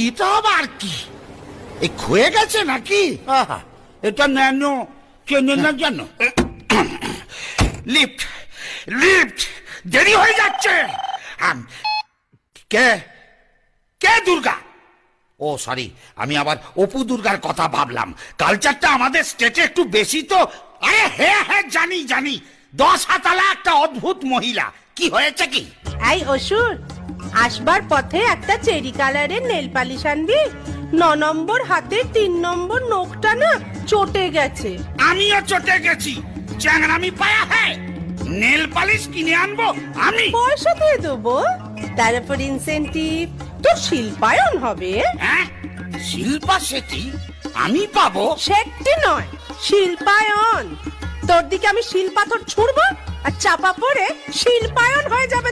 এটা আবার কি? এই ক্ষয়ে গেছে নাকি? আহা, এটা ন্যানো চেনে না জানো? লিফট লিফট দেরি হয়ে যাচ্ছে। কে কে দুর্গা? ও সরি, আমি আবার অপু দুর্গার কথা ভাবলাম। কালচারটা আমাদের স্টেটে একটু বেশি তো। আরে হ্যাঁ হ্যাঁ জানি জানি, 10 হাতালা একটা অদ্ভুত মহিলা। কি হয়েছে কি? এই অসুর, আসবার পথে একটা চেরি কালারের নেল পালিশ আনবি। 9 নম্বর হাতের 3 নম্বর নখটা না চটে গেছে। আমিও চটে গেছি। চ্যাংরামি পায়া হ্যাঁ, নেল পালিশ কিনে আনবো আমি? পয়সা দিয়ে দেবো, তার উপর ইনসেন্টিভ তোর শিল্পায়ন হবে। হ্যাঁ, শিল্পা শেঠি আমি পাবো? সেটি নয়, শিল্পায়ন। তোর দিকে আমি শিল পাথর ছুড়বো আর চাপা পড়ে শিল্পায়ন হয়ে যাবে।